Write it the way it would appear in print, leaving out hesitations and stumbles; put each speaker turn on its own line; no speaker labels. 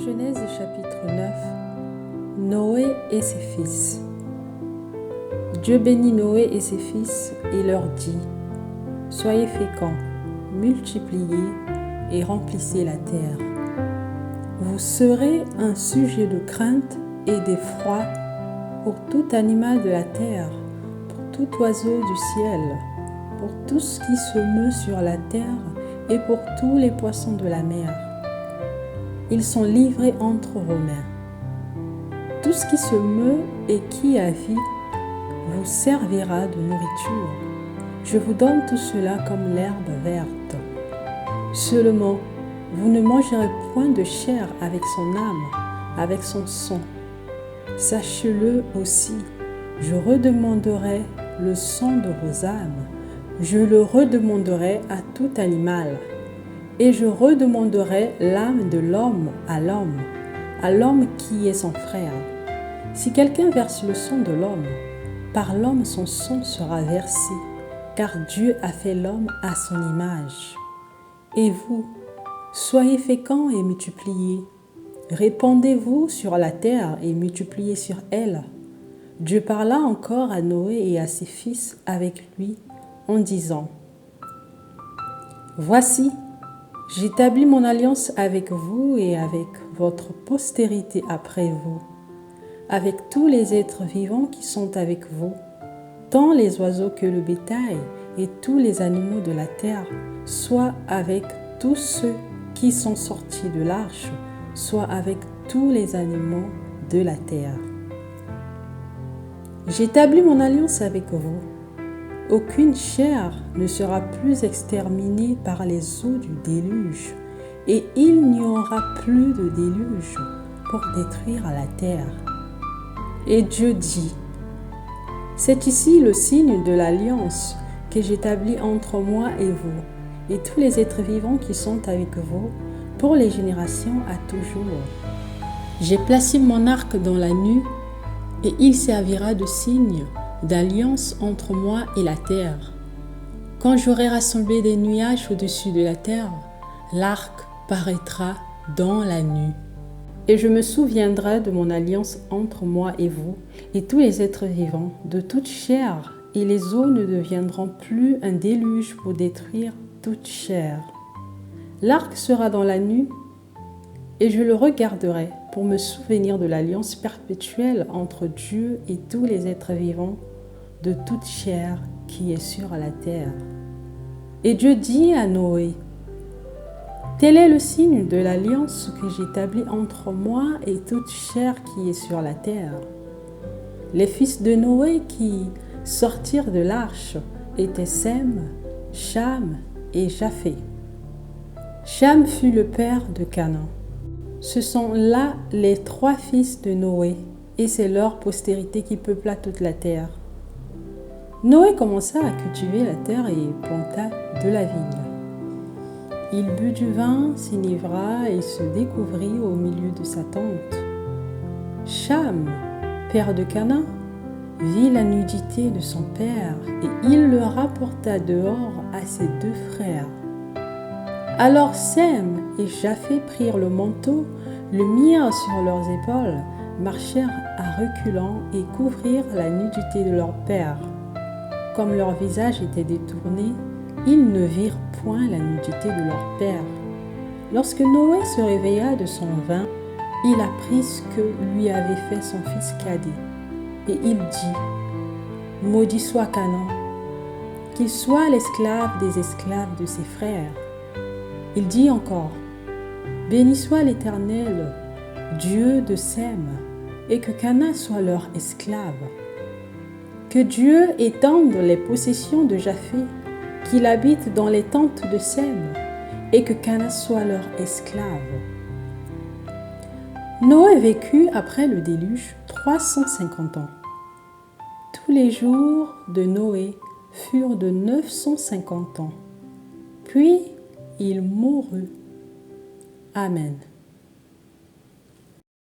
Genèse chapitre 9. Noé et ses fils. Dieu bénit Noé et ses fils et leur dit: Soyez féconds, multipliez et remplissez la terre. Vous serez un sujet de crainte et d'effroi pour tout animal de la terre, pour tout oiseau du ciel, pour tout ce qui se meut sur la terre et pour tous les poissons de la mer. Ils sont livrés entre vos mains. Tout ce qui se meut et qui a vie vous servira de nourriture. Je vous donne tout cela comme l'herbe verte. Seulement, vous ne mangerez point de chair avec son âme, avec son sang. Sachez-le aussi, je redemanderai le sang de vos âmes. Je le redemanderai à tout animal. Et je redemanderai l'âme de l'homme, à l'homme qui est son frère. Si quelqu'un verse le sang de l'homme, par l'homme son sang sera versé, car Dieu a fait l'homme à son image. Et vous, soyez féconds et multipliez. Répandez-vous sur la terre et multipliez sur elle. Dieu parla encore à Noé et à ses fils avec lui en disant: Voici, j'établis mon alliance avec vous et avec votre postérité après vous, avec tous les êtres vivants qui sont avec vous, tant les oiseaux que le bétail et tous les animaux de la terre, soit avec tous ceux qui sont sortis de l'arche, soit avec tous les animaux de la terre. J'établis mon alliance avec vous. Aucune chair ne sera plus exterminée par les eaux du déluge, et il n'y aura plus de déluge pour détruire la terre. Et Dieu dit: C'est ici le signe de l'alliance que j'établis entre moi et vous, et tous les êtres vivants qui sont avec vous, pour les générations à toujours. J'ai placé mon arc dans la nue, et il servira de signe d'alliance entre moi et la terre. Quand j'aurai rassemblé des nuages au-dessus de la terre, l'arc paraîtra dans la nue. Et je me souviendrai de mon alliance entre moi et vous, et tous les êtres vivants, de toute chair, et les eaux ne deviendront plus un déluge pour détruire toute chair. L'arc sera dans la nue, et je le regarderai pour me souvenir de l'alliance perpétuelle entre Dieu et tous les êtres vivants de toute chair qui est sur la terre. Et Dieu dit à Noé: Tel est le signe de l'alliance que j'établis entre moi et toute chair qui est sur la terre. Les fils de Noé qui sortirent de l'arche étaient Sem, Cham et Japheth. Cham fut le père de Canaan. Ce sont là les 3 fils de Noé, et c'est leur postérité qui peupla toute la terre. Noé commença à cultiver la terre et planta de la vigne. Il but du vin, s'enivra et se découvrit au milieu de sa tente. Cham, père de Canaan, vit la nudité de son père et il le rapporta dehors à ses 2 frères. Alors Sem et Japheth prirent le manteau, le mirent sur leurs épaules, marchèrent à reculons et couvrirent la nudité de leur père. Comme leur visage était détourné, ils ne virent point la nudité de leur père. Lorsque Noé se réveilla de son vin, il apprit ce que lui avait fait son fils cadet. Et il dit: Maudit soit Canaan, qu'il soit l'esclave des esclaves de ses frères. Il dit encore: Béni soit l'Éternel, Dieu de Sem, et que Canaan soit leur esclave. Que Dieu étende les possessions de Japheth, qu'il habite dans les tentes de Sem, et que Canaan soit leur esclave. Noé vécut après le déluge 350 ans. Tous les jours de Noé furent de 950 ans. Puis il mourut. Amen.